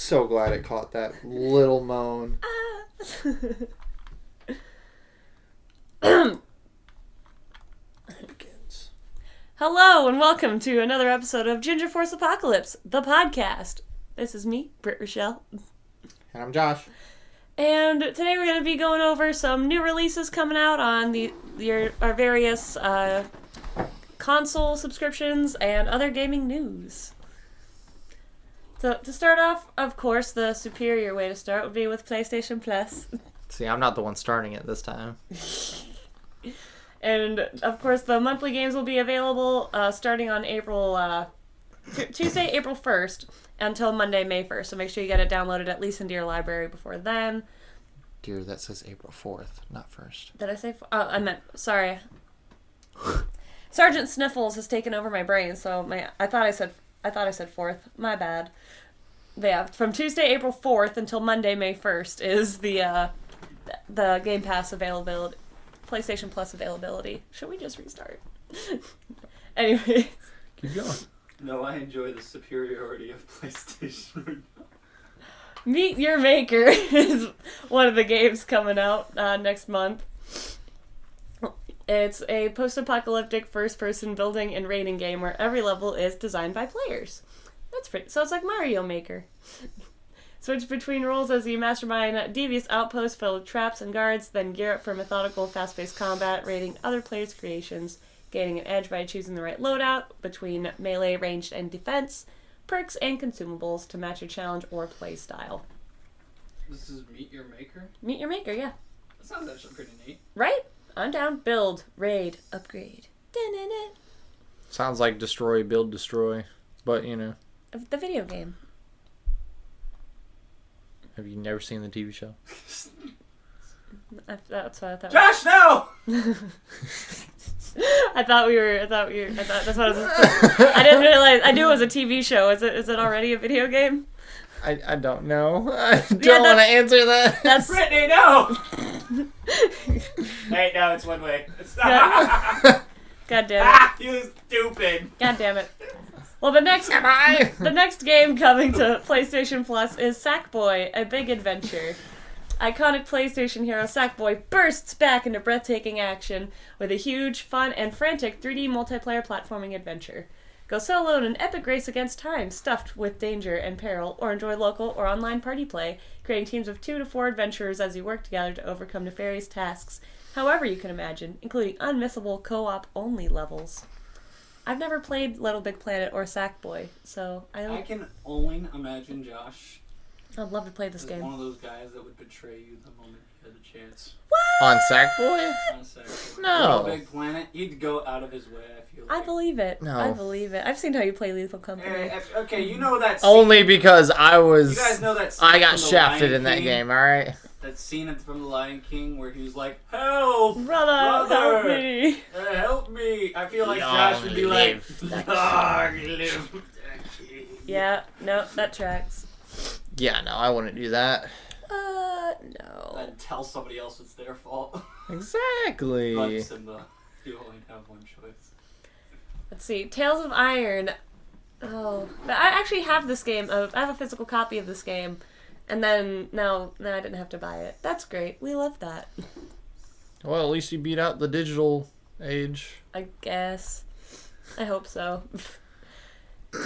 so glad it caught that little moan. It begins. Hello and welcome to another episode of Ginger Force Apocalypse, the podcast. This is me, Britt Rochelle. And I'm Josh. And today we're going to be going over some new releases coming out on our various console subscriptions and other gaming news. So to start off, of course, the superior way to start would be with PlayStation Plus. See, I'm not the one starting it this time. And, of course, the monthly games will be available starting on Tuesday, April 1st until Monday, May 1st. So make sure you get it downloaded at least into your library before then. Dear, that says April 4th, not 1st. Did I say... sorry. Sergeant Sniffles has taken over my brain, so I thought I said 4th. My bad. But yeah, from Tuesday, April 4th until Monday, May 1st is the Game Pass availability. PlayStation Plus availability. Should we just restart? Anyway. Keep going. No, I enjoy the superiority of PlayStation. Meet Your Maker is one of the games coming out next month. It's a post-apocalyptic first-person building and raiding game where every level is designed by players. So it's like Mario Maker. Switch between roles as you mastermind devious outposts filled with traps and guards, then gear up for methodical, fast-paced combat, raiding other players' creations, gaining an edge by choosing the right loadout between melee, ranged, and defense, perks, and consumables to match your challenge or play style. This is Meet Your Maker? Meet Your Maker, yeah. That sounds actually pretty neat. Right? I'm down. Build, raid, upgrade. Da-na-na. Sounds like Destroy, Build, Destroy. But, you know. The video game. Have you never seen the TV show? That's what I thought. Josh, no! I thought that's what I was. I didn't realize. I knew it was a TV show. Is it already a video game? I don't know. I don't want to answer that. That's Brittany, no! Hey, no, it's one way. God damn it. Ah, you stupid! God damn it. Well, the next game coming to PlayStation Plus is Sackboy: A Big Adventure. Iconic PlayStation hero Sackboy bursts back into breathtaking action with a huge, fun, and frantic 3D multiplayer platforming adventure. Go solo in an epic race against time, stuffed with danger and peril, or enjoy local or online party play, creating teams of 2 to 4 adventurers as you work together to overcome nefarious tasks, however you can imagine, including unmissable co-op only levels. I've never played Little Big Planet or Sackboy, so I can only imagine Josh. I'd love to play this game. One of those guys that would betray you the moment you had the chance. What? On Sackboy? On Sackboy. No. Little Big Planet, he'd go out of his way, I feel like. I believe it. No. I believe it. I've seen how you play Lethal Company. Okay, you know that scene. Only because You guys know that scene I got from The shafted Lion in that King? game, alright? That scene from The Lion King where he was like, "Help! Brother, help me. Help me!" I feel like Long Josh would be like, live "Long live the king." Yeah, no, that tracks. Yeah, no, I wouldn't do that. No. Then tell somebody else it's their fault. Exactly. Like Simba, you only have one choice. Let's see. Tales of Iron. Oh. I actually have this game. I have a physical copy of this game. And then, no, I didn't have to buy it. That's great. We love that. Well, at least you beat out the digital age. I guess. I hope so.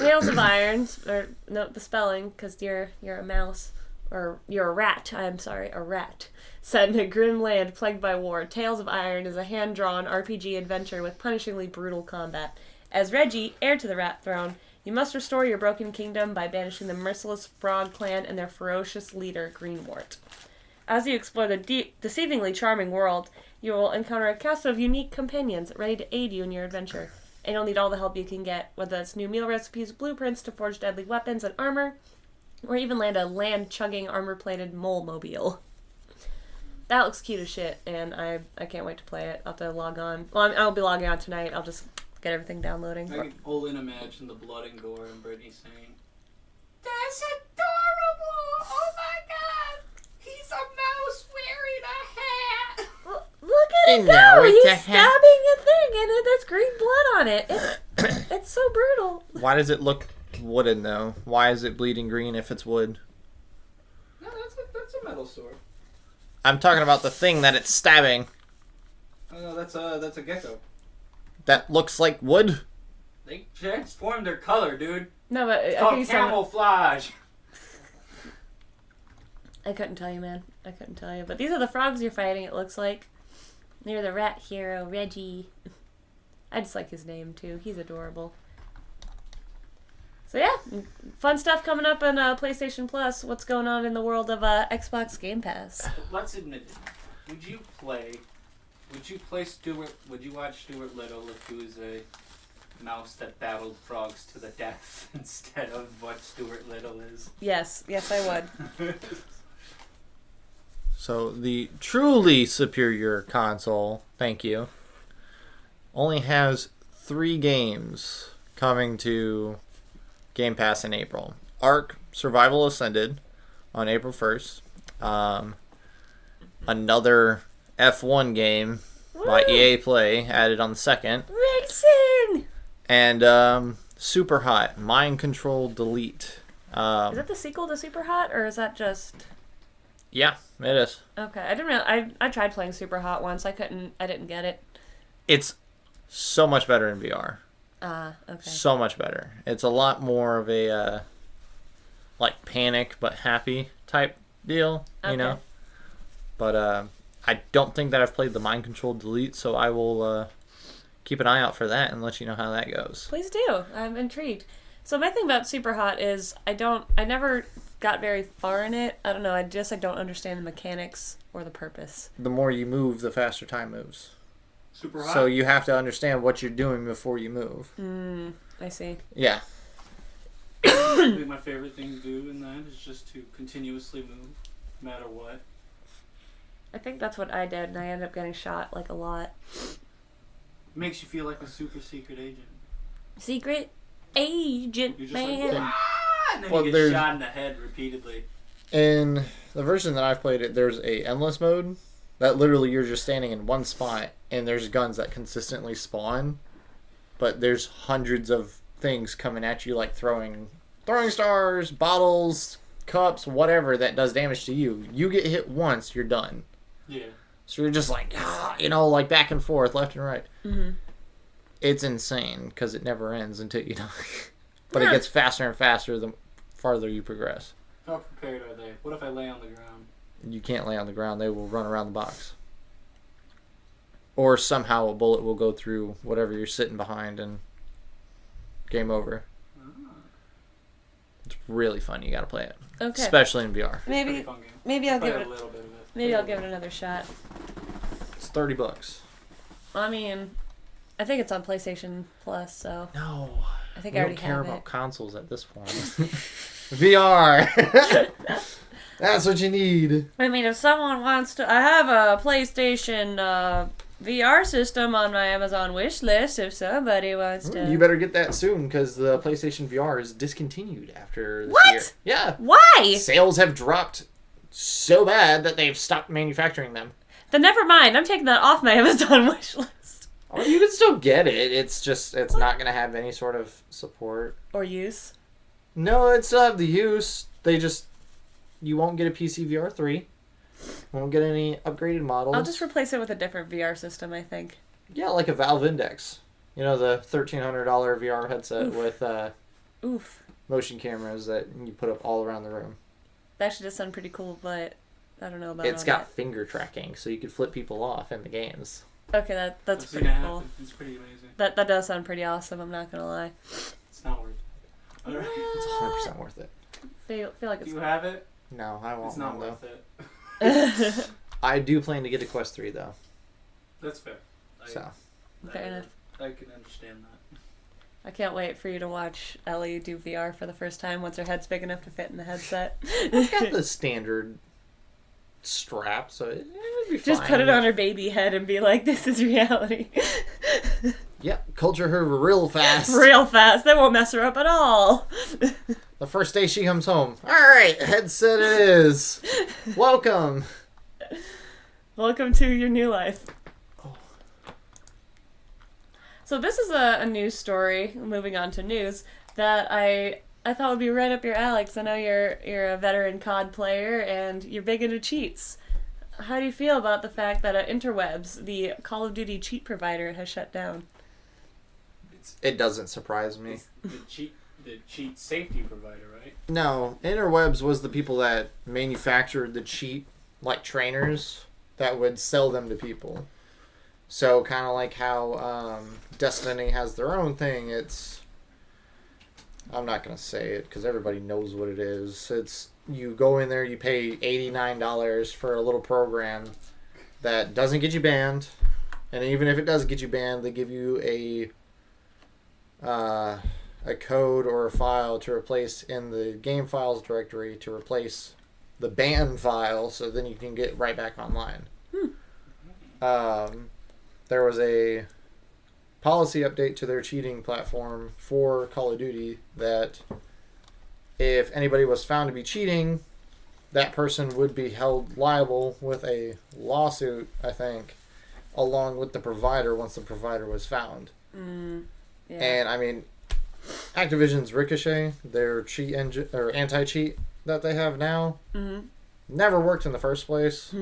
Tales of Iron, or note the spelling, because you're a mouse, or you're a rat. I'm sorry, a rat. Set in a grim land plagued by war, Tales of Iron is a hand-drawn RPG adventure with punishingly brutal combat. As Reggie, heir to the Rat Throne, you must restore your broken kingdom by banishing the merciless Frog Clan and their ferocious leader, Greenwort. As you explore the deceivingly charming world, you will encounter a cast of unique companions ready to aid you in your adventure. And you'll need all the help you can get, whether it's new meal recipes, blueprints to forge deadly weapons and armor, or even land a land-chugging, armor-plated mole-mobile. That looks cute as shit, and I can't wait to play it. I'll have to log on. Well, I'll be logging on tonight. I'll just get everything downloading. I can only imagine the blood and gore and Brittany saying, That's adorable! Oh my god! He's a mouse wearing a hat! Look at And it now go! it's He's a hat. stabbing a thing, and there's green blood on it. It's so brutal. Why does it look wooden, though? Why is it bleeding green if it's wood? metal sword. I'm talking about the thing that it's stabbing. Oh no, that's a gecko. That looks like wood. They transformed their color, dude. No, but It's I called think he's talking- camouflage. I couldn't tell you, man. I couldn't tell you. But these are the frogs you're fighting, it looks like. They're the rat hero, Reggie. I just like his name, too. He's adorable. So, yeah. Fun stuff coming up on PlayStation Plus. What's going on in the world of Xbox Game Pass? Let's admit it. Would you watch Stuart Little if he was a mouse that battled frogs to the death instead of what Stuart Little is? Yes. Yes, I would. So the truly superior console, thank you, only has 3 games coming to Game Pass in April. Ark Survival Ascended on April 1st. Another F1 game by Woo! EA Play added on the 2nd. Racing! And Super Hot, Mind Control Delete. Is that the sequel to Super Hot, or is that just... Yeah, it is. Okay, I didn't really... I tried playing Super Hot once. I didn't get it. It's so much better in VR. Okay. So much better. It's a lot more of a like panic but happy type deal, you know. Okay. But I don't think that I've played the Mind Control Delete, so I will keep an eye out for that and let you know how that goes. Please do. I'm intrigued. So my thing about Super Hot is I never got very far in it. I don't know. I don't understand the mechanics or the purpose. The more you move, the faster time moves. Super hot. So you have to understand what you're doing before you move. I see. Yeah. I think my favorite thing to do in that is just to continuously move, no matter what. I think that's what I did, and I ended up getting shot like a lot. It makes you feel like a super secret agent. Secret agent You're just man. like, and then Well, you there's- get shot in the head repeatedly. In the version that I've played, there's a endless mode that literally you're just standing in one spot and there's guns that consistently spawn, but there's hundreds of things coming at you, like throwing stars, bottles, cups, whatever that does damage to you. You get hit once, you're done. Yeah. So you're just like, like back and forth, left and right. Mm-hmm. It's insane because it never ends until you die. But Yeah. it gets faster and faster the farther you progress. How prepared are they? What if I lay on the ground? You can't lay on the ground. They will run around the box. Or somehow a bullet will go through whatever you're sitting behind and game over. It's really fun. You got to play it. Okay. Especially in VR. Maybe Pretty fun game. maybe I'll Play give a it little bit of it. maybe I'll give it another shot. It's $30. I mean, I think it's on PlayStation Plus, so No. I think We I don't already care have about it. consoles at this point. VR. That's what you need. I mean, if someone wants to, I have a PlayStation VR system on my Amazon wish list. If somebody wants to, You better get that soon because the PlayStation VR is discontinued after this What? year. Yeah. Why? Sales have dropped so bad that they've stopped manufacturing them. Then never mind. I'm taking that off my Amazon wish list. Oh, you can still get it. It's just, it's not going to have any sort of support. Or use. No, it still have the use. You won't get a PC VR 3. Won't get any upgraded models. I'll just replace it with a different VR system, I think. Yeah, like a Valve Index. You know, the $1,300 VR headset with Oof. motion cameras that you put up all around the room. That actually does sound pretty cool, but I don't know about It's all got finger tracking, so you could flip people off in the games. that. Okay, that's I've seen pretty it cool. happen. It's pretty amazing. That does sound pretty awesome, I'm not gonna lie. It's not worth it. Alright. It's 100% worth it. Feel like Do it's you have it? No, I won't. It's not though. worth it. I do plan to get a Quest 3, though. That's fair. So. Fair enough. I can understand that. I can't wait for you to watch Ellie do VR for the first time once her head's big enough to fit in the headset. I've got the standard strap, so it would be fine. Just put it on her baby head and be like, this is reality. Yep, culture her real fast. Real fast. They won't mess her up at all. The first day she comes home. Alright, headset it is. Welcome. Welcome to your new life. Oh. So this is a news story, moving on to news, that I I thought would be right up your alley, 'cause I know you're a veteran COD player and you're big into cheats. How do you feel about the fact that Interwebs, the Call of Duty cheat provider, has shut down? It doesn't surprise me. It's the cheat safety provider, right? No, Interwebs was the people that manufactured the cheat, like trainers, that would sell them to people. So kind of like how Destiny has their own thing. I'm not going to say it because everybody knows what it is. It's you go in there, you pay $89 for a little program that doesn't get you banned. And even if it does get you banned, they give you a code or a file to replace in the game files directory to replace the ban file, so then you can get right back online. There was a policy update to their cheating platform for Call of Duty that if anybody was found to be cheating, that person would be held liable with a lawsuit, I think, along with the provider once the provider was found. Yeah. And I mean, Activision's Ricochet, their cheat engine or anti-cheat that they have now, never worked in the first place.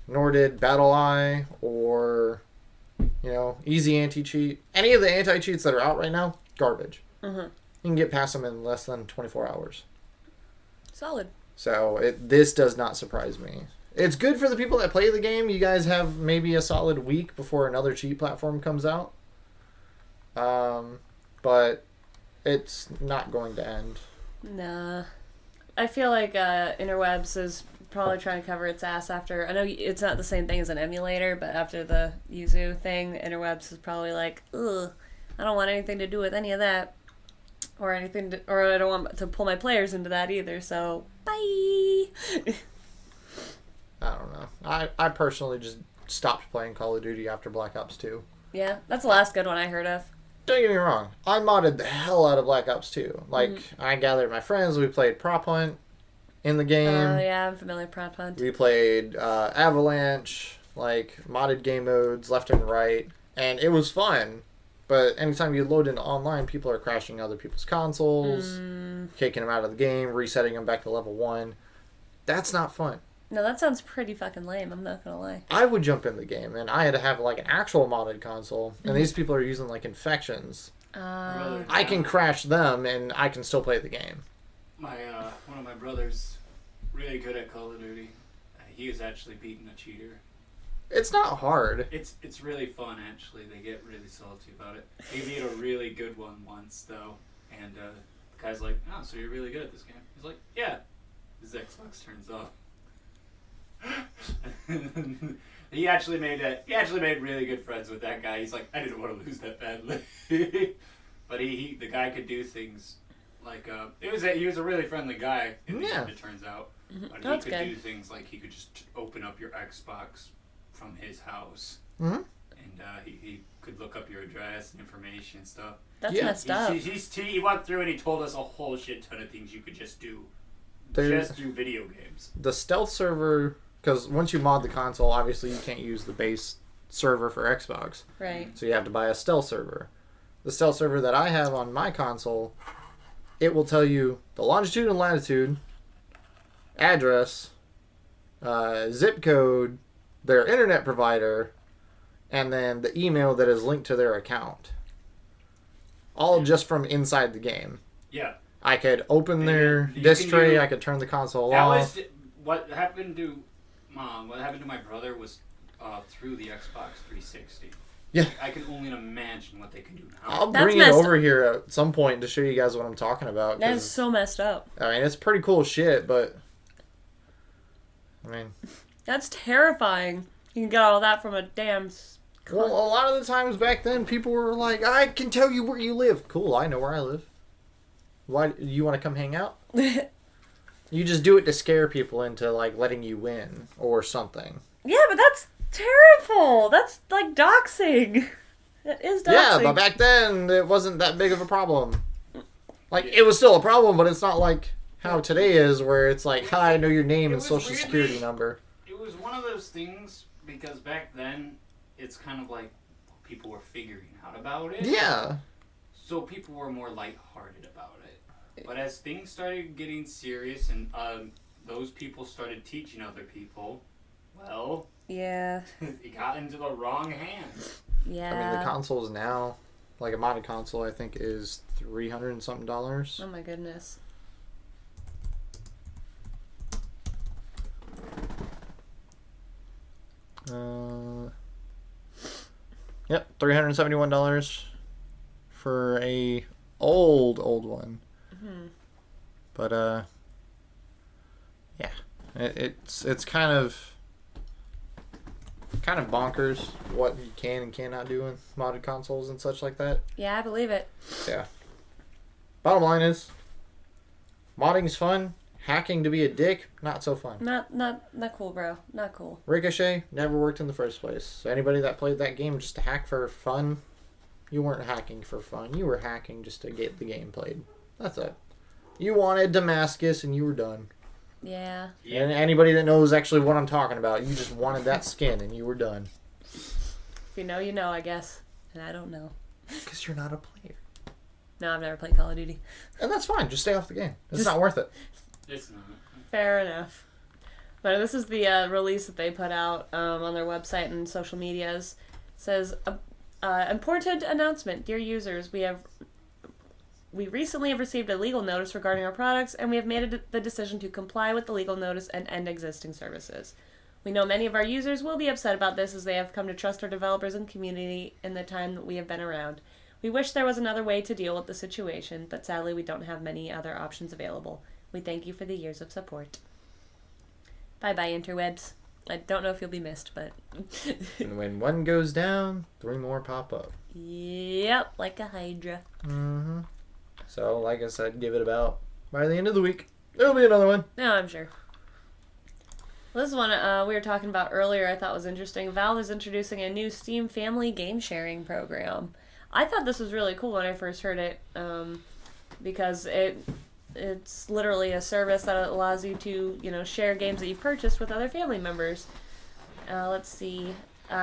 Nor did BattleEye or Easy Anti-Cheat. Any of the anti-cheats that are out right now, garbage. You can get past them in less than 24 hours. Solid. So this does not surprise me. It's good for the people that play the game. You guys have maybe a solid week before another cheat platform comes out. But it's not going to end. Nah. I feel like Interwebs is probably trying to cover its ass after... I know it's not the same thing as an emulator, but after the Yuzu thing, Interwebs is probably like, ugh, I don't want anything to do with any of that. Or I don't want to pull my players into that either, so bye! I don't know. I personally just stopped playing Call of Duty after Black Ops 2. Yeah, that's the last good one I heard of. Don't get me wrong. I modded the hell out of Black Ops 2. Like, I gathered my friends. We played Prop Hunt in the game. Oh, yeah, I'm familiar with Prop Hunt. We played Avalanche, like, modded game modes left and right. And it was fun. But anytime you load into online, people are crashing other people's consoles, kicking them out of the game, resetting them back to level 1. That's not fun. No, that sounds pretty fucking lame, I'm not gonna lie. I would jump in the game, and I had to have, like, an actual modded console. And these people are using, like, infections. I can crash them, and I can still play the game. One of my brothers, really good at Call of Duty. He has actually beaten a cheater. It's not hard. It's really fun, actually. They get really salty about it. He beat a really good one once, though. And the guy's like, oh, so you're really good at this game? He's like, yeah. His Xbox turns off. He actually made really good friends with that guy. He's like, I didn't want to lose that badly. But the guy could do things like he was a really friendly guy in the end, it turns out. But That's he could good. do things like he could just open up your Xbox from his house. Mm-hmm. And he could look up your address and information and stuff. That's messed up. He went through and he told us a whole shit ton of things you could just do. Just do video games. The stealth server, because once you mod the console, obviously you can't use the base server for Xbox. Right. So you have to buy a stealth server. The stealth server that I have on my console, it will tell you the longitude and latitude, address, zip code, their internet provider, and then the email that is linked to their account. All just from inside the game. Yeah. I could open their disk tray, I could turn the console off. What happened to my brother was through the Xbox 360. Yeah. I can only imagine what they can do now. I'll bring it over here at some point to show you guys what I'm talking about. That is so messed up. I mean, it's pretty cool shit, but... I mean... That's terrifying. You can get all that from a damn... Well, a lot of the times back then, people were like, I can tell you where you live. Cool, I know where I live. Why, you want to come hang out? You just do it to scare people into, like, letting you win or something. Yeah, but that's terrible. That's like doxing. It is doxing. Yeah, but back then, it wasn't that big of a problem. Like, it was still a problem, but it's not like how today is, where it's like, hi, I know your name and social security number. It was one of those things, because back then, it's kind of like people were figuring out about it. Yeah. So people were more lighthearted about it. But as things started getting serious and those people started teaching other people, well, Yeah. it got into the wrong hands. Yeah. I mean, the consoles now, like a modded console, I think is $300 and something. Oh my goodness. Yep, $371 for a old one. Hmm. But yeah, it's kind of bonkers what you can and cannot do in modded consoles and such like that. Yeah, I believe it. Yeah. Bottom line is, modding's fun. Hacking to be a dick, not so fun. Not cool, bro. Not cool. Ricochet never worked in the first place. So anybody that played that game just to hack for fun, you weren't hacking for fun. You were hacking just to get the game played. That's it. You wanted Damascus and you were done. Yeah. And anybody that knows actually what I'm talking about, you just wanted that skin and you were done. If you know, you know, I guess. And I don't know. Because you're not a player. No, I've never played Call of Duty. And that's fine. Just stay off the game. It's not worth it. It's not. Fair enough. But this is the release that they put out on their website and social medias. It says, important announcement, dear users, we recently have received a legal notice regarding our products, and we have made the decision to comply with the legal notice and end existing services. We know many of our users will be upset about this as they have come to trust our developers and community in the time that we have been around. We wish there was another way to deal with the situation, but sadly we don't have many other options available. We thank you for the years of support. Bye-bye, interwebs. I don't know if you'll be missed, but... And when one goes down, 3 more pop up. Yep, like a Hydra. Mm-hmm. So, like I said, give it about by the end of the week. There'll be another one. No, I'm sure. Well, this is one we were talking about earlier I thought was interesting. Valve is introducing a new Steam Family game sharing program. I thought this was really cool when I first heard it, because it's literally a service that allows you to, share games that you've purchased with other family members. Let's see.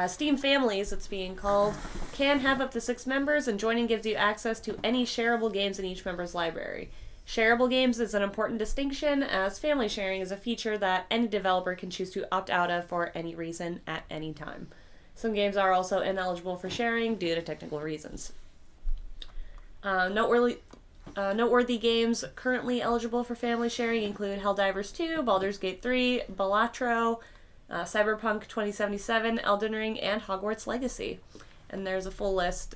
Steam Families, it's being called, can have up to 6 members, and joining gives you access to any shareable games in each member's library. Shareable games is an important distinction, as family sharing is a feature that any developer can choose to opt out of for any reason at any time. Some games are also ineligible for sharing due to technical reasons. Noteworthy games currently eligible for family sharing include Helldivers 2, Baldur's Gate 3, Balatro, Cyberpunk 2077, Elden Ring, and Hogwarts Legacy. And there's a full list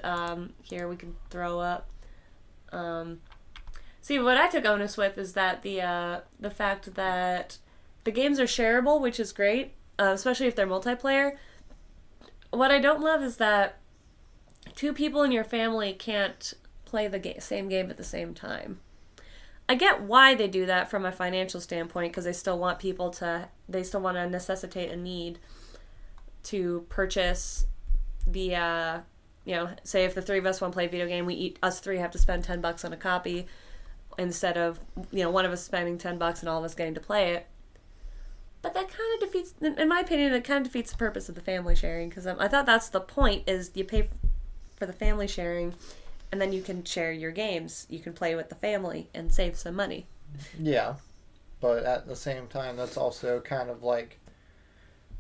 here we can throw up. See, what I took onus with is that the fact that the games are shareable, which is great, especially if they're multiplayer. What I don't love is that 2 people in your family can't play the same game at the same time. I get why they do that from a financial standpoint, because they still want to necessitate a need to purchase the, say if the 3 of us want to play a video game, us 3 have to spend $10 on a copy instead of, one of us spending $10 and all of us getting to play it. But that kind of defeats, in my opinion, it kind of defeats the purpose of the family sharing, because I thought that's the point, is you pay for the family sharing, and then you can share your games. You can play with the family and save some money. Yeah, but at the same time, that's also kind of like,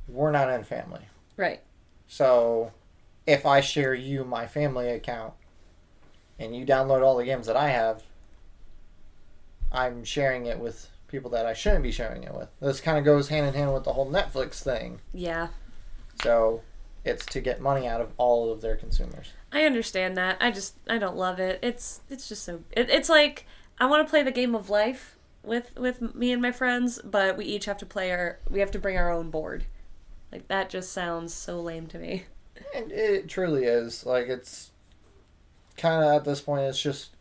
we're not in family. Right. So, if I share you my family account, and you download all the games that I have, I'm sharing it with people that I shouldn't be sharing it with. This kind of goes hand in hand with the whole Netflix thing. Yeah. So, it's to get money out of all of their consumers. I understand that. I don't love it. It's just so... It's like, I want to play the game of life with me and my friends, but we each have to we have to bring our own board. Like, that just sounds so lame to me. And it truly is. Like, it's kind of at this point, it's just,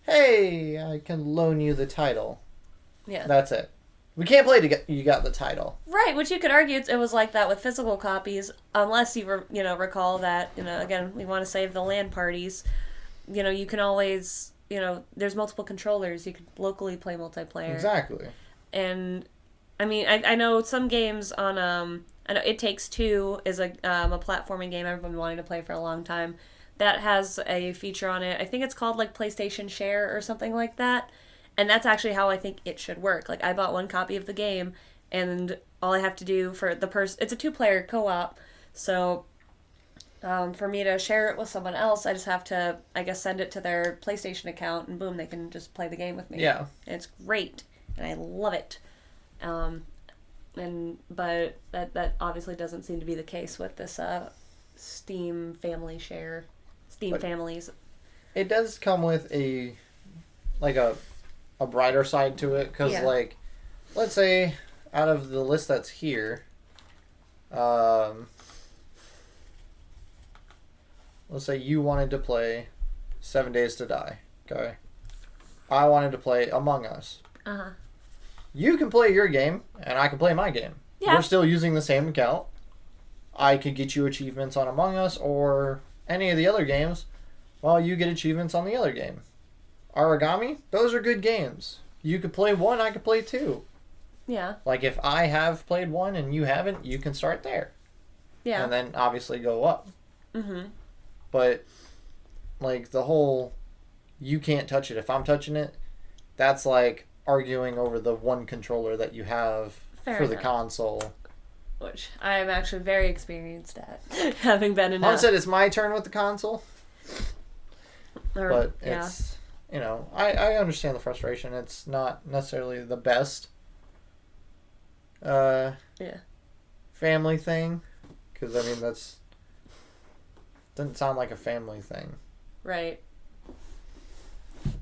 hey, I can loan you the title. Yeah. That's it. We can't play to get you got the title. Right, which you could argue it was like that with physical copies, unless you recall that, again, we want to save the LAN parties. You can always, there's multiple controllers. You could locally play multiplayer. Exactly. And, I mean, I know some games on, I know It Takes Two is a platforming game I've been wanting to play for a long time. That has a feature on it. I think it's called, like, PlayStation Share or something like that. And that's actually how I think it should work. Like, I bought one copy of the game, and all I have to do for the person... It's a 2-player co-op, so for me to share it with someone else, I just have to, I guess, send it to their PlayStation account, and boom, they can just play the game with me. Yeah. And it's great, and I love it. But that obviously doesn't seem to be the case with this Steam family share. Steam families. It does come with a brighter side to it, because like, let's say out of the list that's here, let's say you wanted to play 7 Days to Die. Okay, I wanted to play Among Us. You can play your game, and I can play my game. Yeah. We're still using the same account. I could get you achievements on Among Us or any of the other games, while you get achievements on the other game. Origami, those are good games. You could play one, I could play two. Yeah. Like, if I have played one and you haven't, you can start there. Yeah. And then obviously go up. Mm-hmm. But, like, the whole, you can't touch it if I'm touching it, that's like arguing over the one controller that you have Fair for enough. the console. Which I am actually very experienced at, having been in Hans said it's my turn with the console, or, but yeah. it's, you know, I understand the frustration. It's not necessarily the best family thing, because, I mean, that's doesn't sound like a family thing. Right.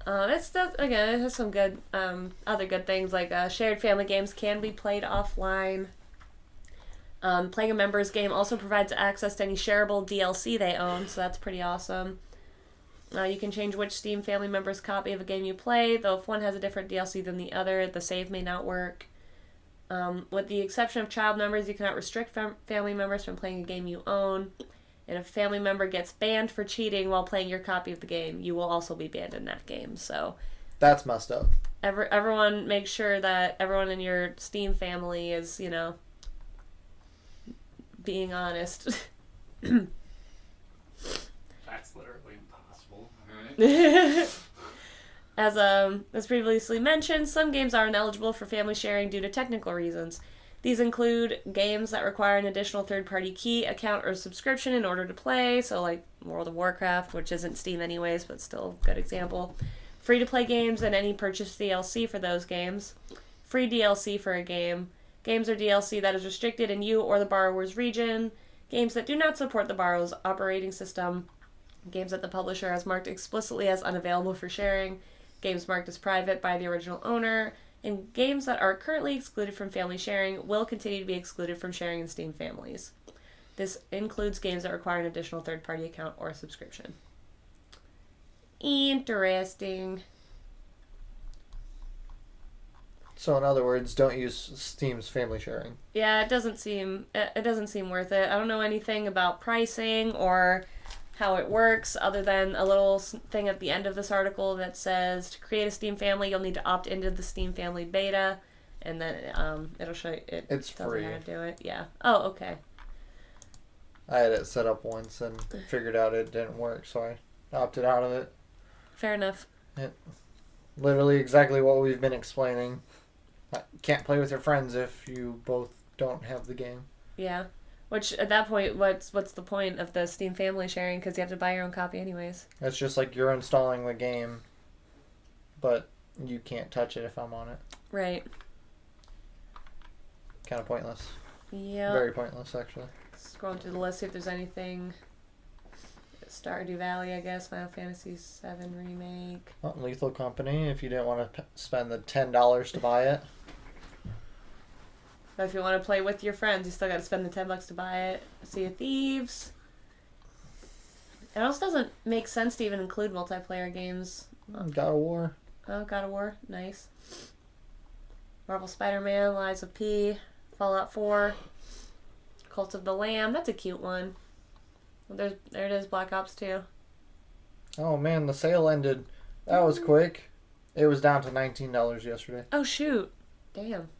It has some good, other good things, like shared family games can be played offline. Playing a member's game also provides access to any shareable DLC they own, so that's pretty awesome. You can change which Steam family member's copy of a game you play, though if one has a different DLC than the other, the save may not work. With the exception of child members, you cannot restrict family members from playing a game you own. And if a family member gets banned for cheating while playing your copy of the game, you will also be banned in that game. So That's messed up. everyone make sure that everyone in your Steam family is, you know, being honest. That's literally impossible. Alright. As previously mentioned, some games are ineligible for family sharing due to technical reasons. These include games that require an additional third-party key, account, or subscription in order to play, so like World of Warcraft, which isn't Steam anyways, but still a good example. Free-to-play games and any purchased DLC for those games. Free DLC for a game. Games or DLC that is restricted in you or the borrower's region. Games that do not support the borrower's operating system. Games that the publisher has marked explicitly as unavailable for sharing. Games marked as private by the original owner. And games that are currently excluded from family sharing will continue to be excluded from sharing in Steam families. This includes games that require an additional third-party account or subscription. Interesting. So in other words, don't use Steam's family sharing. Yeah, it doesn't seem worth it. I don't know anything about pricing or how it works, other than a little thing at the end of this article that says to create a Steam family, you'll need to opt into the Steam family beta, and then it'll show you. It's free. How to do it. Yeah. Oh, okay. I had it set up once and figured out it didn't work, so I opted out of it. Fair enough. Literally exactly what we've been explaining. Can't play with your friends if you both don't have the game. Yeah. Which, at that point, what's the point of the Steam family sharing? Because you have to buy your own copy anyways. It's just like you're installing the game, but you can't touch it if I'm on it. Right. Kind of pointless. Yeah. Very pointless, actually. Scrolling through the list, see if there's anything. Stardew Valley, I guess. Final Fantasy VII Remake. Well, Lethal Company, if you didn't want to spend the $10 to buy it. But if you want to play with your friends, you still got to spend the $10 to buy it. Sea of Thieves. It also doesn't make sense to even include multiplayer games. God of War. Oh, God of War. Nice. Marvel Spider-Man, Lies of P, Fallout 4, Cult of the Lamb. That's a cute one. There it is, Black Ops 2. Oh man, the sale ended. That was quick. It was down to $19 yesterday. Oh, shoot. Damn.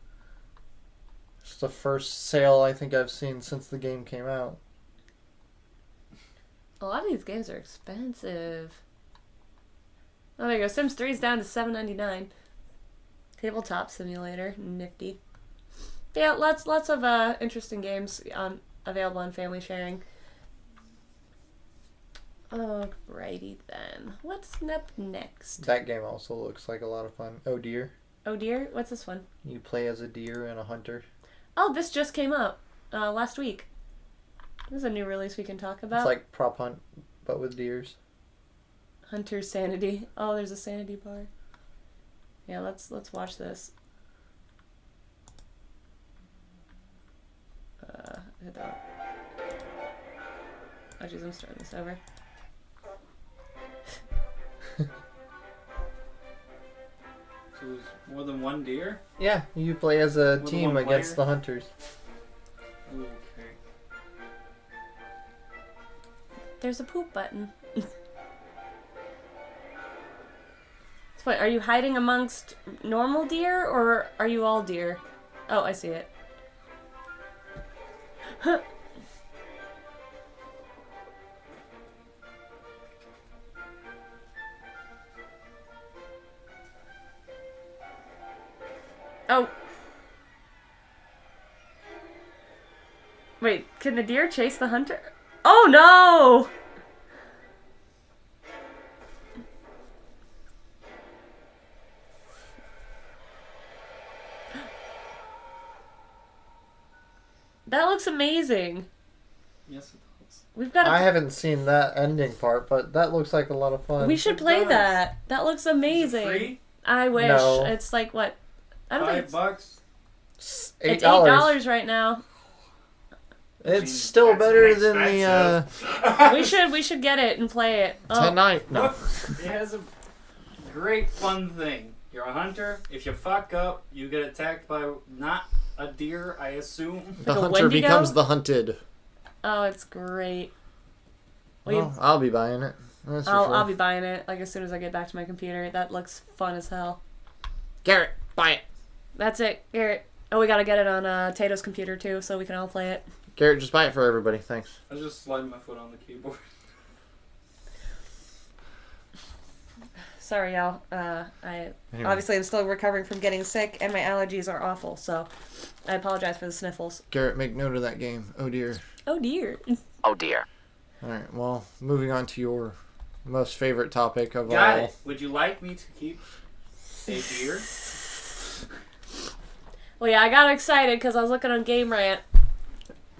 It's the first sale I think I've seen since the game came out. A lot of these games are expensive. Oh, there you go. Sims 3 is down to $7.99. Tabletop Simulator, nifty. Yeah, lots of interesting games available on family sharing. Alrighty then. What's up next? That game also looks like a lot of fun. Oh dear. Oh dear, what's this one? You play as a deer and a hunter. Oh, this just came out last week. This is a new release we can talk about. It's like prop hunt, but with deers. Hunter's Sanity. Oh, there's a sanity bar. Yeah, let's watch this. Hit that. Oh jeez, I'm starting this over. So there's more than one deer? Yeah, you play as a With team one against player? the hunters. Okay. There's a poop button. So wait, are you hiding amongst normal deer or are you all deer? Oh, I see it. Huh. Oh. Wait, can the deer chase the hunter? Oh no! That looks amazing. Yes, it does. We've got. I haven't seen that ending part, but that looks like a lot of fun. We should It play does. that. That looks Is it amazing. free? I wish. No. It's like what? I don't think it's $5? It's It's $8. $8 right now. It's still That's better than the expensive. We should get it and play it. Oh, tonight. No. Look, it has a great fun thing. You're a hunter. If you fuck up, you get attacked by not a deer, I assume. The Like a hunter Wendigo? becomes the hunted. oh, it's great. Well, Well, I'll be buying it. That's for I'll sure. be buying it like as soon as I get back to my computer. That looks fun as hell. Garrett, buy it. That's it. Here. Oh, we gotta get it on Tato's computer too, so we can all play it. Garrett, just buy it for everybody. Thanks. I was just sliding my foot on the keyboard. Sorry, y'all. I Anyway. obviously I'm still recovering from getting sick, and my allergies are awful. So I apologize for the sniffles. Garrett, make note of that game. Oh dear. Oh dear. Oh dear. All right. Well, moving on to your most favorite topic of Got all. it. Would you like me to keep a deer? Well, yeah, I got excited because I was looking on Game Rant.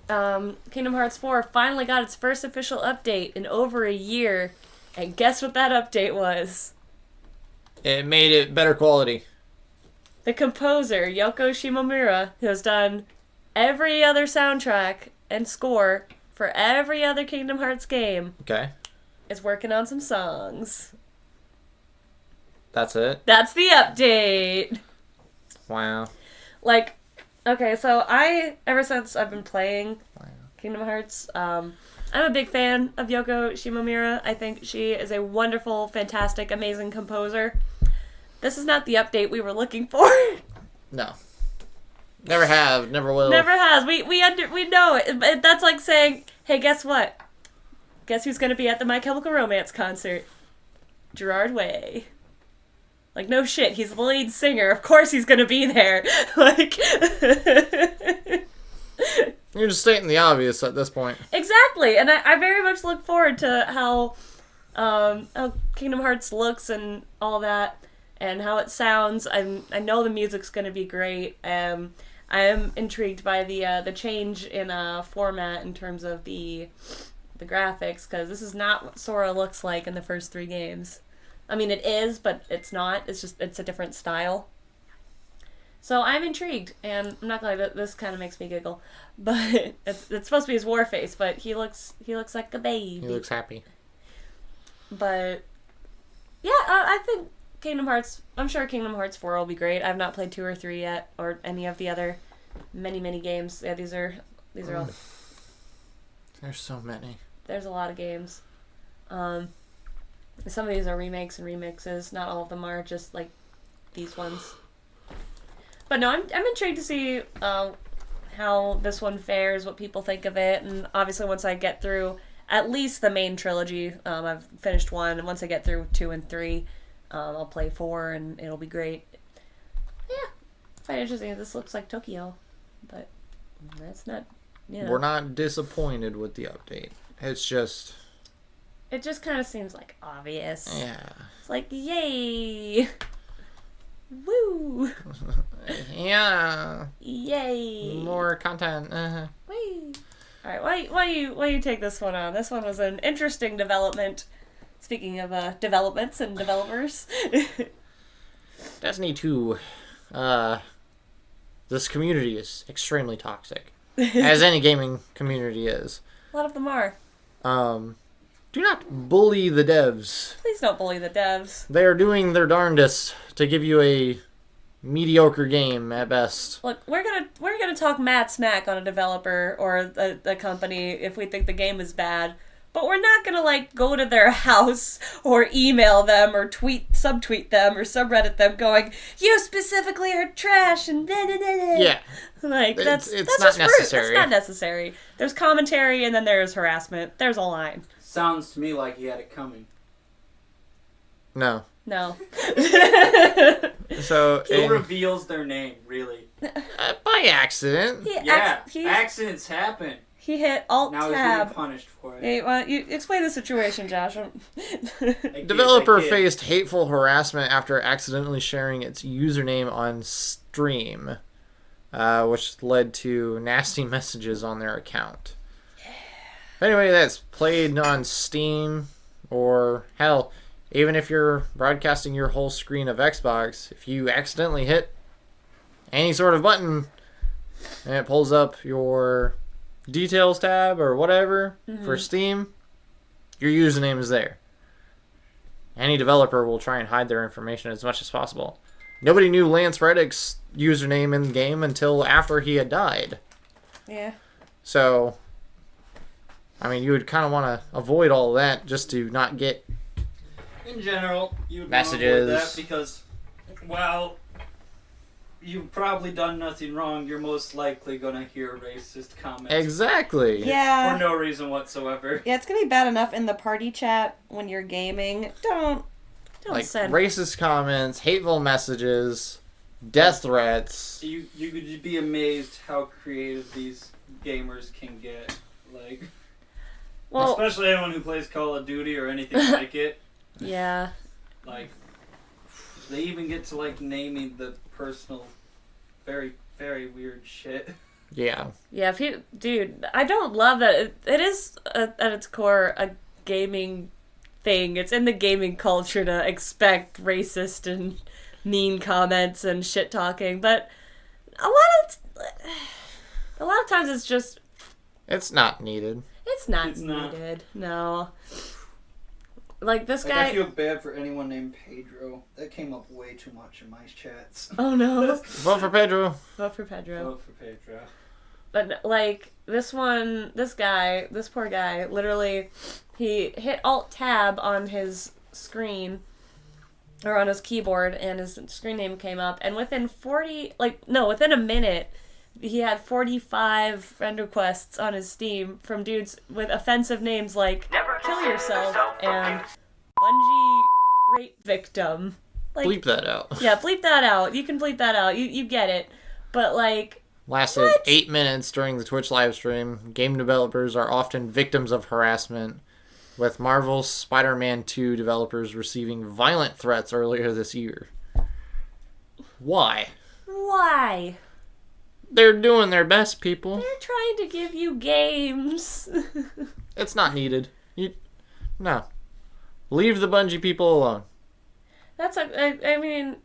Kingdom Hearts 4 finally got its first official update in over a year, and guess what that update was? It made it better quality. The composer, Yoko Shimomura, who has done every other soundtrack and score for every other Kingdom Hearts game, Okay. is working on some songs. That's it. That's the update! Wow. Like, okay, so ever since I've been playing Kingdom Hearts, I'm a big fan of Yoko Shimomura. I think she is a wonderful, fantastic, amazing composer. This is not the update we were looking for. No. Never have. Never will. Never has. We know it. That's like saying, hey, guess what? Guess who's going to be at the My Chemical Romance concert? Gerard Way. Like, no shit, he's the lead singer. Of course he's going to be there. Like... You're just stating the obvious at this point. Exactly, and I very much look forward to how Kingdom Hearts looks and all that, and how it sounds. I know the music's going to be great. I am intrigued by the change in format in terms of the graphics, because this is not what Sora looks like in the first 3 games. I mean, it is, but it's not. It's a different style. So I'm intrigued, and I'm not gonna lie, this kind of makes me giggle, but it's supposed to be his war face, but he looks like a baby. He looks happy. But yeah, I think Kingdom Hearts. I'm sure Kingdom Hearts 4 will be great. I've not played 2 or 3 yet, or any of the other many games. Yeah, these are all. There's so many. There's a lot of games. Some of these are remakes and remixes. Not all of them are, just like these ones. But no, I'm intrigued to see how this one fares, what people think of it, and obviously once I get through at least the main trilogy, I've finished 1, and once I get through 2 and 3, I'll play 4, and it'll be great. quite interesting. This looks like Tokyo, but that's not. Yeah. We're not disappointed with the update. It's just... It just kind of seems like obvious. Yeah. It's like, yay! Woo! Yeah. Yay! More content. Whee! Alright, why you take this one on? This one was an interesting development. Speaking of developments and developers. Destiny 2. This community is extremely toxic. As any gaming community is. A lot of them are. Do not bully the devs. Please don't bully the devs. They are doing their darndest to give you a mediocre game at best. Look, we're gonna talk mad smack on a developer or a company if we think the game is bad, but we're not gonna like go to their house or email them or subtweet them or subreddit them going, "You specifically are trash," and Yeah. like that's not just rude. necessary. That's not necessary. There's commentary and then there's harassment. There's a line. Sounds to me like he had it coming. No. No. So, Who reveals their name, really? by accident. Accidents happen. He hit Alt Now he's Tab. getting punished for it. Hey, well, you explain the situation, Josh. Developer faced hateful harassment after accidentally sharing its username on stream, which led to nasty messages on their account. If anybody that's played on Steam, or hell, even if you're broadcasting your whole screen of Xbox, if you accidentally hit any sort of button and it pulls up your details tab or whatever for Steam, your username is there. Any developer will try and hide their information as much as possible. Nobody knew Lance Reddick's username in the game until after he had died. Yeah. So, I mean, you would kind of want to avoid all that just to not get In general, you would messages. want to avoid that because, well, you've probably done nothing wrong. You're most likely going to hear racist comments. Exactly. Yeah. For no reason whatsoever. Yeah, it's gonna be bad enough in the party chat when you're gaming. Don't Like send. racist comments, hateful messages, death threats. You could be amazed how creative these gamers can get. Like, Well, especially anyone who plays Call of Duty or anything like it. yeah. Like, they even get to like naming the personal, very, very weird shit. Yeah. Yeah, dude, I don't love that. It is, at its core, a gaming thing. It's in the gaming culture to expect racist and mean comments and shit talking, but a lot of times it's just... It's not needed. It's not It's not. needed. No. Like, this Like, guy... I feel bad for anyone named Pedro. That came up way too much in my chats. Oh, no. Vote for Pedro. Vote for Pedro. Vote for Pedro. But, like, this poor guy, literally, he hit Alt-Tab on his screen, or on his keyboard, and his screen name came up, and within within a minute, he had 45 friend requests on his Steam from dudes with offensive names like Kill Yourself and Bungie Rape Victim. Like, Bleep that out. yeah, bleep that out. You can bleep that out. You get it. But, like... Lasted What? 8 minutes during the Twitch live stream. Game developers are often victims of harassment, with Marvel's Spider-Man 2 developers receiving violent threats earlier this year. Why? Why? They're doing their best, people. They're trying to give you games. It's not needed. No. Leave the Bungie people alone. I mean...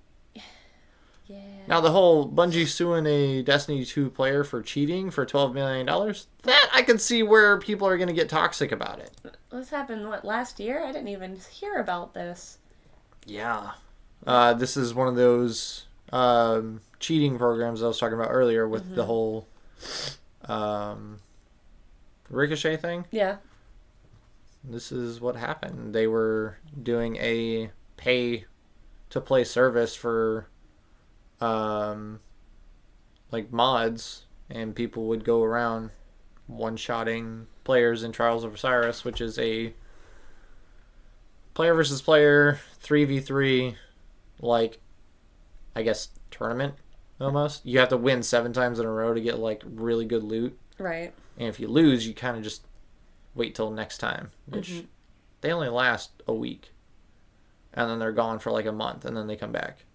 Yeah. Now, the whole Bungie suing a Destiny 2 player for cheating for $12 million, that I can see where people are going to get toxic about it. This happened, last year? I didn't even hear about this. Yeah. This is one of those cheating programs I was talking about earlier with the whole Ricochet thing. Yeah. This is what happened. They were doing a pay-to-play service for like mods, and people would go around one-shotting players in Trials of Osiris, which is a player versus player 3v3 like, I guess, tournament almost. You have to win 7 times in a row to get, like, really good loot. Right. And if you lose, you kind of just wait till next time, which they only last a week. And then they're gone for, like, a month, and then they come back.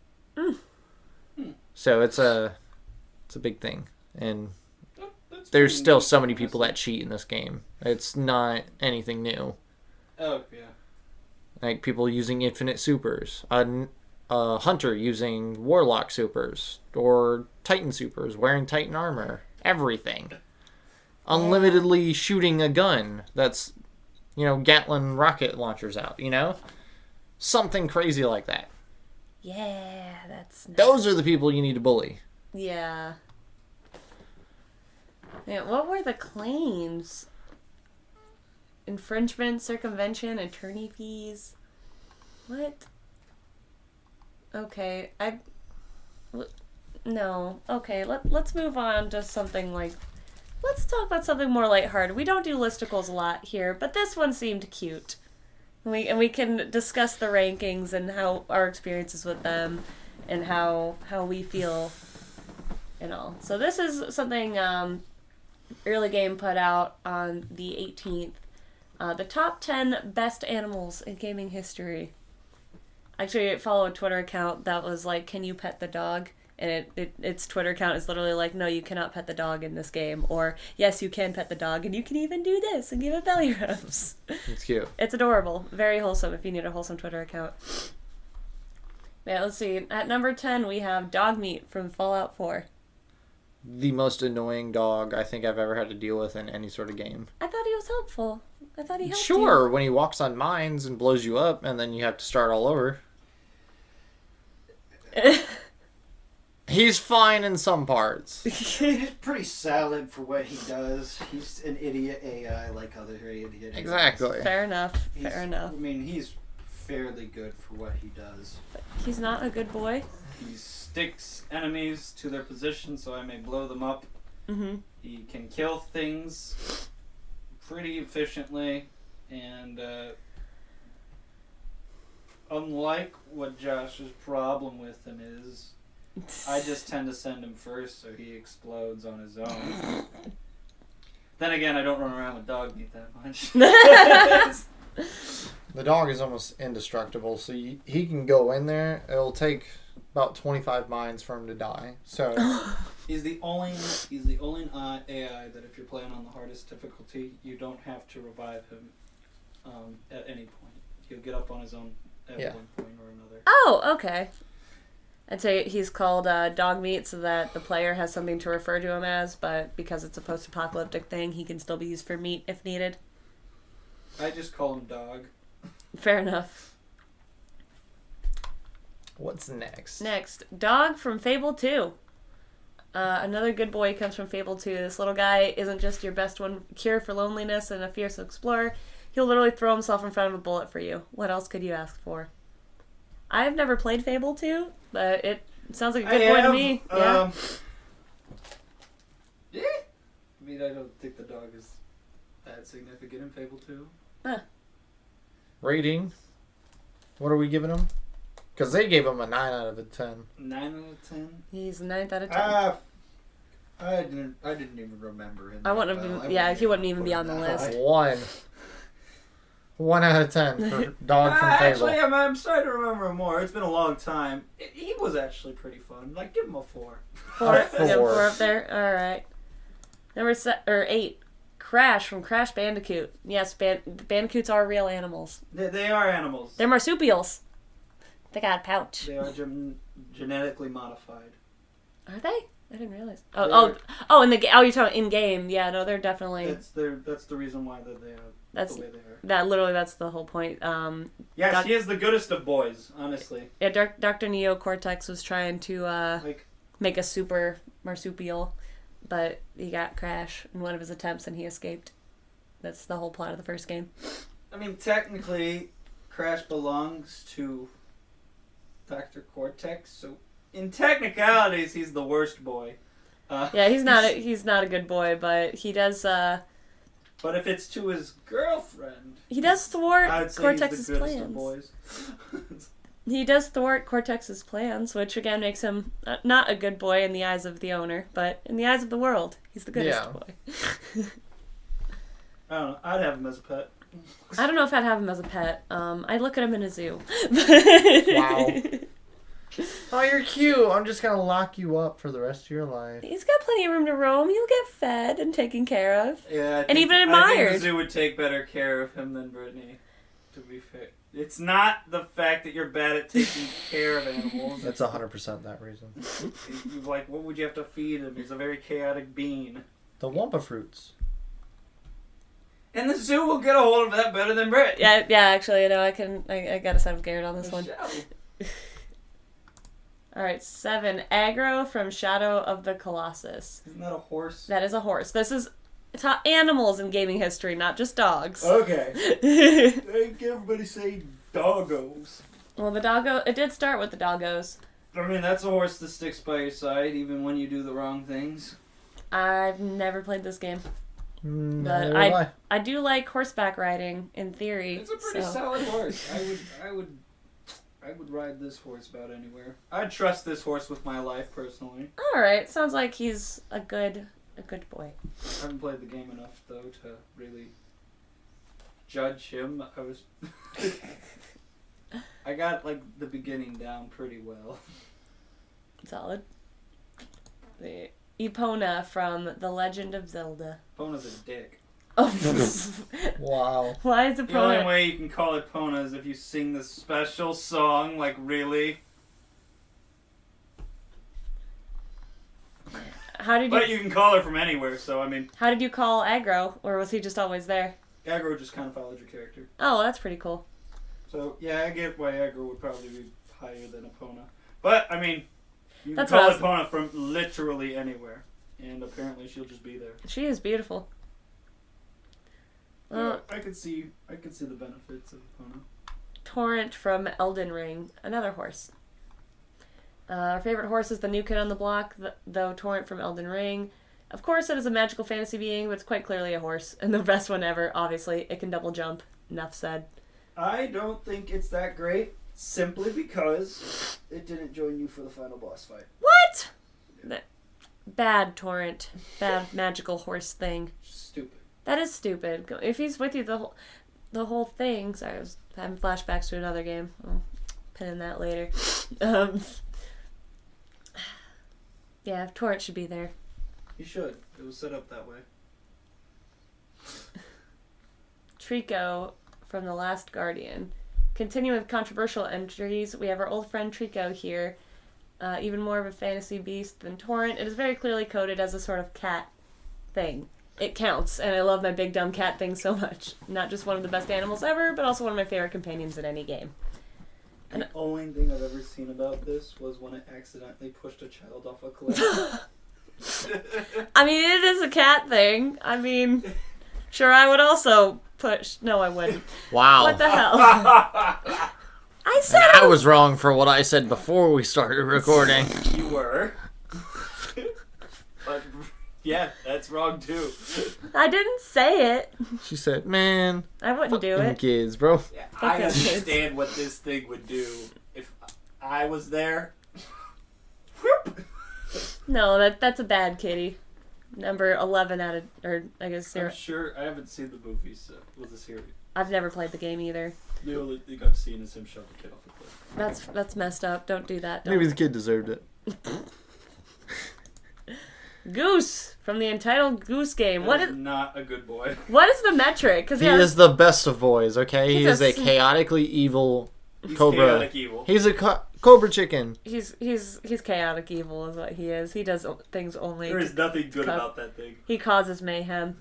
So it's a big thing. And there's still so many people that cheat in this game. It's not anything new. Oh, yeah. Like, people using infinite supers. A hunter using warlock supers. Or titan supers, wearing titan armor. Everything. Unlimitedly shooting a gun that's, Gatling rocket launchers out, Something crazy like that. Yeah, that's nice. Those are the people you need to bully. Yeah. Yeah, what were the claims? Infringement, circumvention, attorney fees. What? Okay, no. Okay, let's move on to something like... Let's talk about something more lighthearted. We don't do listicles a lot here, but this one seemed cute. And we can discuss the rankings and how our experiences with them and how we feel and all. So this is something Early Game put out on the 18th. The top 10 best animals in gaming history. Actually, I follow a Twitter account that was like, can you pet the dog? And its Twitter account is literally like, no, you cannot pet the dog in this game. Or, yes, you can pet the dog, and you can even do this and give it belly rubs. It's cute. It's adorable. Very wholesome if you need a wholesome Twitter account. Yeah, let's see. At number 10, we have Dog Meat from Fallout 4. The most annoying dog I think I've ever had to deal with in any sort of game. I thought he was helpful. I thought he helped Sure, when he walks on mines and blows you up, and then you have to start all over. you. He's fine in some parts. He's pretty solid for what he does. He's an idiot AI like other idiot AIs. Exactly. Fair enough. Fair enough. I mean, he's fairly good for what he does. He's not a good boy. He sticks enemies to their position so I may blow them up. Mm-hmm. He can kill things pretty efficiently, and unlike what Josh's problem with him is, I just tend to send him first so he explodes on his own. Then again, I don't run around with dog meat that much. The dog is almost indestructible, so he can go in there. It'll take about 25 mines for him to die. So He's the only AI that if you're playing on the hardest difficulty, you don't have to revive him at any point. He'll get up on his own at one point or another. Oh, okay. I'd say he's called Dog Meat so that the player has something to refer to him as, but because it's a post-apocalyptic thing, he can still be used for meat if needed. I just call him Dog. Fair enough. what's next? Next, Dog from Fable 2. Another good boy comes from Fable 2. This little guy isn't just your best one cure for loneliness and a fierce explorer. He'll literally throw himself in front of a bullet for you. What else could you ask for? I've never played Fable 2, but it sounds like a good boy to me. Yeah. Yeah. I mean, I don't think the dog is that significant in Fable 2. Rating? What are we giving him? Because they gave him a 9 out of a 10. 9 out of 10? He's 9th out of 10. I didn't even remember him. I wouldn't have he wouldn't even be on the list. 1. 1 out of 10 for Dog from Fable. Actually, I'm starting to remember him more. It's been a long time. He was actually pretty fun. Like, give him a 4. 4. A 4. Yeah, 4 up there. All right. Number 8. Crash from Crash Bandicoot. Yes, bandicoots are real animals. They are animals. They're marsupials. They got a pouch. They are genetically modified. Are they? I didn't realize. Oh, in the game. Oh, you're talking in game. Yeah, no, they're definitely. That's the reason why they are the way they are. That's the whole point. Yes, he is the goodest of boys, honestly. Yeah, Dr. Neo Cortex was trying to make a super marsupial, but he got Crash in one of his attempts and he escaped. That's the whole plot of the first game. I mean, technically, Crash belongs to Dr. Cortex, so in technicalities, he's the worst boy. Yeah, he's not a good boy, but he does. But if it's to his girlfriend, he does thwart I'd say Cortex's he's the goodest plans. of boys. He does thwart Cortex's plans, which again makes him not a good boy in the eyes of the owner, but in the eyes of the world, he's the goodest Yeah. boy. I don't know. I'd have him as a pet. I don't know if I'd have him as a pet. I'd look at him in a zoo. Wow. Oh, you're cute. I'm just gonna lock you up for the rest of your life. He's got plenty of room to roam. He'll get fed and taken care of. Yeah, And even I think admired. the zoo would take better care of him than Brittany. To be fair, it's not the fact that you're bad at taking care of animals. That's 100% that reason. Like, what would you have to feed him? He's a very chaotic being. The Wampa fruits. And the zoo will get a hold of that better than Britt. Yeah, actually, you know, I gotta side with Garrett on this one. Alright, 7. Aggro from Shadow of the Colossus. Isn't that a horse? That is a horse. This is animals in gaming history, not just dogs. Okay. I think everybody say doggos. Well, the doggo, it did start with the doggos. I mean, that's a horse that sticks by your side even when you do the wrong things. I've never played this game. Neither But have I. I do like horseback riding, in theory. It's a pretty so. solid horse. I would ride this horse about anywhere. I'd trust this horse with my life personally. Alright, sounds like he's a good boy. I haven't played the game enough though to really judge him. I got like the beginning down pretty well. Solid. The Epona from The Legend of Zelda. Pona's a dick. Oh, Wow. why is The only Epona? way you can call it Pona is if you sing this special song, like really. But you can call her from anywhere, so I mean, How did you call Aggro, or was he just always there? Aggro just kind of followed your character. Oh, that's pretty cool. So yeah, I get why Aggro would probably be higher than Epona. But I mean, you That's can call what Epona from literally anywhere, and apparently she'll just be there. She is beautiful. So I could see the benefits of Epona. Torrent from Elden Ring, another horse. Our favorite horse is the new kid on the block, though Torrent from Elden Ring. Of course, it is a magical fantasy being, but it's quite clearly a horse. And the best one ever, obviously. It can double jump. Enough said. I don't think it's that great, simply because it didn't join you for the final boss fight. What? Bad Torrent. Bad magical horse thing. Stupid. That is stupid. If he's with you the whole thing... Sorry, I was having flashbacks to another game. I'll pin in that later. Yeah, Torrent should be there. You should. It was set up that way. Trico from The Last Guardian. Continuing with controversial entries, we have our old friend Trico here. Even more of a fantasy beast than Torrent. It is very clearly coded as a sort of cat thing. It counts, and I love my big dumb cat thing so much. Not just one of the best animals ever, but also one of my favorite companions in any game. The only thing I've ever seen about this was when it accidentally pushed a child off a cliff. I mean, it is a cat thing. I mean, sure, I would also push... No, I wouldn't. Wow. What the hell? I said And I was wrong for what I said before we started recording. You were. But yeah, that's wrong too. I didn't say it. She said, man, I wouldn't do fucking it. kids, bro. Yeah, Fuck I those kids. understand what this thing would do if I was there. No, that's a bad kitty. Number 11 out of... Or, I guess, I'm 0. sure I haven't seen the movies, so was this series? I've never played the game either. The only thing I've seen is him shove a kid off a cliff. That's messed up. Don't do that. Don't. Maybe the kid deserved it. Goose from the entitled Goose game. That is not a good boy. What is the metric? Because He is the best of boys, okay? He He's is a chaotically evil He's cobra. chaotic evil. He's a cobra chicken. he's chaotic evil is what he is. He does things only. There is nothing good Cup. about that thing. He causes mayhem.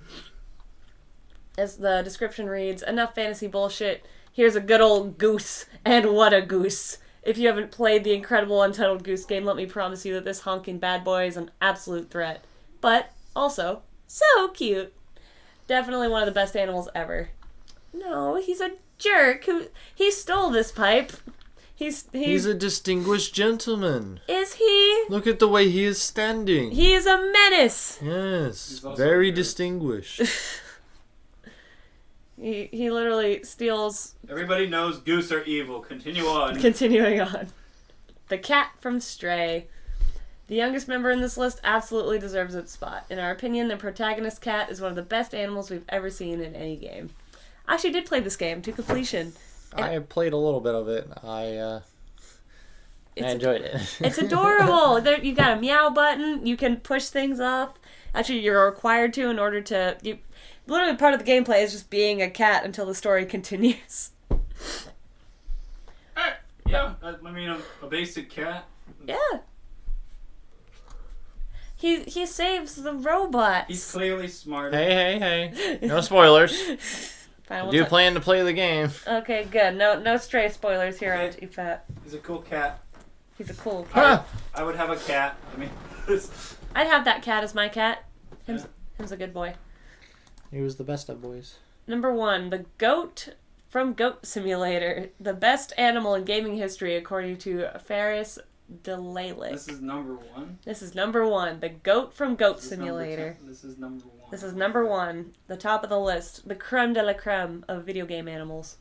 As the description reads, enough fantasy bullshit. Here's a good old goose, and what a goose. If you haven't played the incredible Untitled Goose game, let me promise you that this honking bad boy is an absolute threat. But, also, so cute. Definitely one of the best animals ever. No, he's a jerk. He stole this pipe. He's a distinguished gentleman. Is he? Look at the way he is standing. He is a menace. Yes, He's also very a nerd. distinguished. He literally steals. Everybody knows goose are evil. Continue on. Continuing on. The cat from Stray. The youngest member in this list absolutely deserves its spot. In our opinion, the protagonist cat is one of the best animals we've ever seen in any game. I actually did play this game to completion. I played a little bit of it. I enjoyed it. It's adorable. You got a meow button. You can push things off. Actually, you're required to in order to... Literally part of the gameplay is just being a cat until the story continues. Yeah, I mean, a basic cat. Yeah. He saves the robots. He's clearly smart. Hey. No spoilers. Fine, I do plan to play the game. Okay, good. No stray spoilers here on GFAP. He's a cool cat. He's a cool cat. I would have a cat. I mean, I'd have that cat as my cat. Him's a good boy. He was the best of boys. Number 1, the goat from Goat Simulator. The best animal in gaming history according to Ferris Delalic. This is number 1? This is number 1. The goat from Goat Simulator. This is number 1. This is number 1. The top of the list. The creme de la creme of video game animals.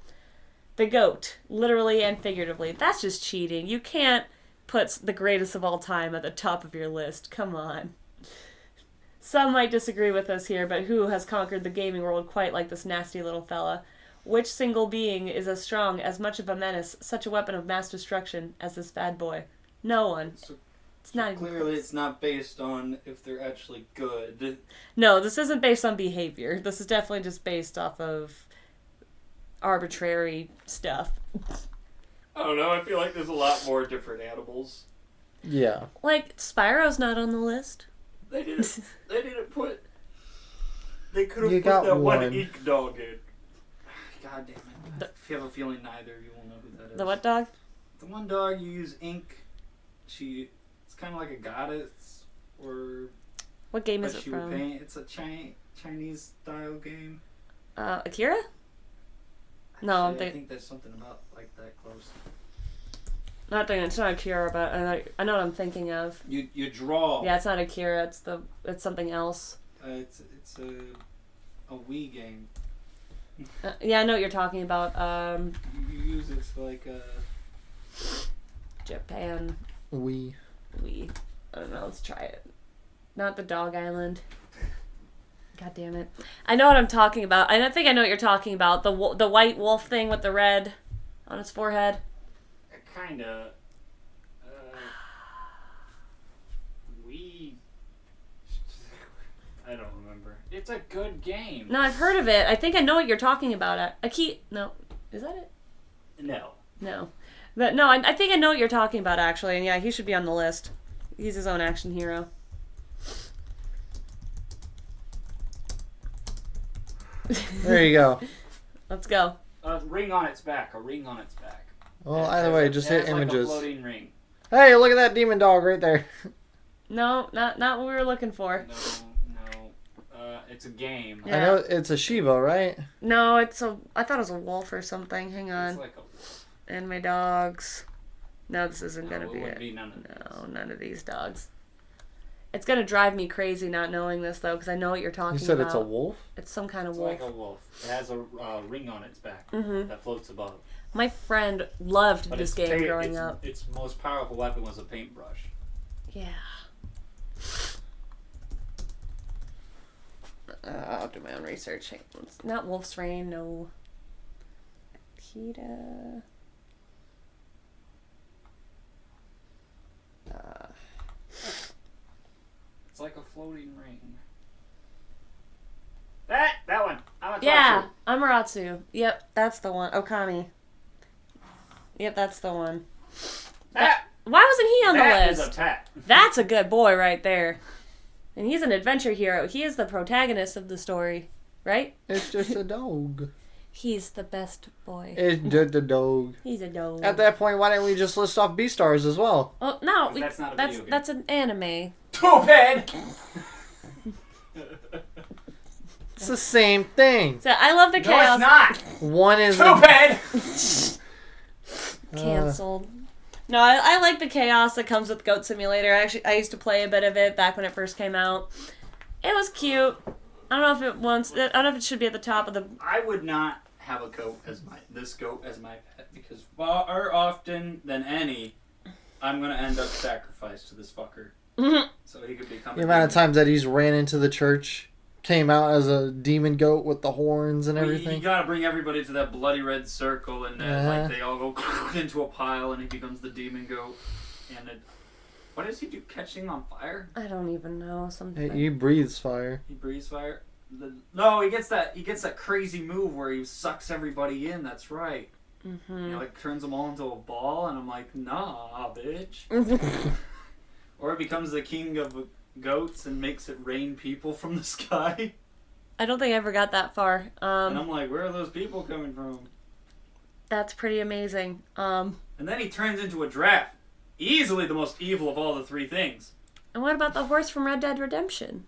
The goat. Literally and figuratively. That's just cheating. You can't put the greatest of all time at the top of your list. Come on. Some might disagree with us here, but who has conquered the gaming world quite like this nasty little fella? Which single being is as strong, as much of a menace, such a weapon of mass destruction as this bad boy? No one. It's not even Clearly, close. it's not based on if they're actually good. No, this isn't based on behavior. This is definitely just based off of arbitrary stuff. I don't know. I feel like there's a lot more different animals. Yeah. Like, Spyro's not on the list. They didn't. They didn't put. They could have You put got that one one. ink dog in. God damn it! If you have a feeling neither of you will know who that is. The what dog? The one dog you use ink. It's kind of like a goddess, or What game is but it she would from? paint. It's a Chinese style game. Akira? No, I'm Actually, I thinking. think there's something about like that close. Not thinking. It's not Akira, but I know what I'm thinking of. You draw. Yeah, it's not Akira. It's something else. It's a Wii game. Yeah, I know what you're talking about. You use it to like Japan. We. I don't know. Let's try it. Not the Dog Island. God damn it! I know what I'm talking about. I think I know what you're talking about. The white wolf thing with the red on its forehead. kinda. I don't remember. It's a good game. No, I've heard of it. I think I know what you're talking about. No, is that it? No. No. But no, I think I know what you're talking about, actually. And yeah, he should be on the list. He's his own action hero. There you go. Let's go. A ring on its back. A ring on its back. Well, either way, just hit It has images. Like a floating ring. Hey, look at that demon dog right there. No, not what we were looking for. No. It's a game. Yeah. I know it's a Shiba, right? No, I thought it was a wolf or something. Hang on. It's like a wolf. And my dogs. No, this isn't gonna be would it. be none of No, none of these dogs. It's gonna drive me crazy not knowing this though, because I know what you're talking about. You said it's a wolf? It's some kind of It's wolf. like a wolf. It has a ring on its back Mhm. that floats above. My friend loved But this its game paint- growing up. Its most powerful weapon was a paintbrush. Yeah. I'll do my own research. Not Wolf's Rain, no. Akita. It's like a floating ring. That one. Yeah, Amaterasu. Yep, that's the one. Okami. Yep, that's the one. Why wasn't he on the That list? is a tat. That's a good boy right there. And he's an adventure hero. He is the protagonist of the story, right? It's just a dog. He's the best boy. It's just a dog. He's a dog. At that point, why didn't we just list off Beastars as well? Oh no, That's not a that's video game. that's an anime. Too bad. It's the same thing. So I love the No, chaos. it's not. One is Too bad. Canceled. No, I like the chaos that comes with Goat Simulator. Actually, I used to play a bit of it back when it first came out. It was cute. I don't know if it wants. I don't know if it should be at the top of the. I would not have a goat as my pet because far often than any, I'm gonna end up sacrificed to this fucker. So he could become. The amount of times that he's ran into the church, came out as a demon goat with the horns and everything. You gotta bring everybody to that bloody red circle, and then like they all go into a pile, and he becomes the demon goat. And what does he do? Catching on fire? I don't even know. Something. He breathes fire. He breathes fire. No, he gets that crazy move where he sucks everybody in. That's right. Mm-hmm. He like turns them all into a ball, and I'm like, nah, bitch. Or it becomes the king of goats and makes it rain people from the sky. I don't think I ever got that far. And I'm like, where are those people coming from? That's pretty amazing. And then he turns into a giraffe. Easily the most evil of all the three things. And what about the horse from Red Dead Redemption?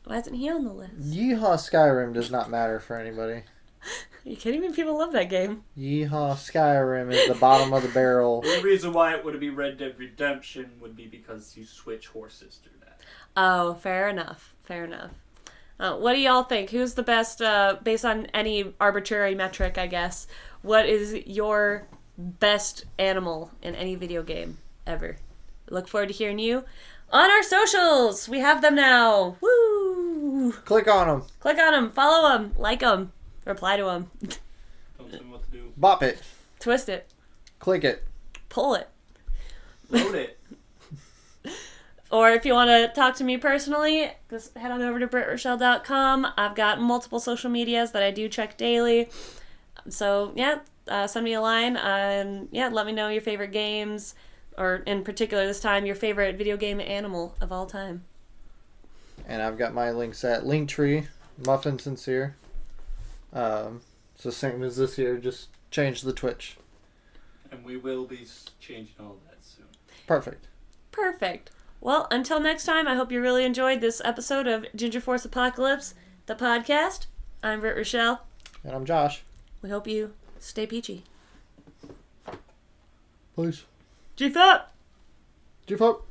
Why isn't he on the list? Yeehaw Skyrim does not matter for anybody. Are you kidding me? People love that game. Yeehaw Skyrim is the bottom of the barrel. The only reason why it would be Red Dead Redemption would be because you switch horses through that. Oh, fair enough. Fair enough. What do y'all think? Who's the best, based on any arbitrary metric, I guess? What is your best animal in any video game ever? Look forward to hearing you on our socials. We have them now. Woo! Click on them. Click on them. Follow them. Like them. Reply to them. Don't tell me what to do. Bop it. Twist it. Click it. Pull it. Load it. Or if you want to talk to me personally, just head on over to BritRochelle.com. I've got multiple social medias that I do check daily. So, yeah, send me a line. And, yeah, let me know your favorite games. Or, in particular this time, your favorite video game animal of all time. And I've got my links at Linktree, Muffin Sincere. It's the same as this year, just change the Twitch. And we will be changing all that soon. Perfect. Perfect. Well, until next time, I hope you really enjoyed this episode of Ginger Force Apocalypse, the podcast. I'm Britt Rochelle. And I'm Josh. We hope you stay peachy. Please. GFAP! GFAP.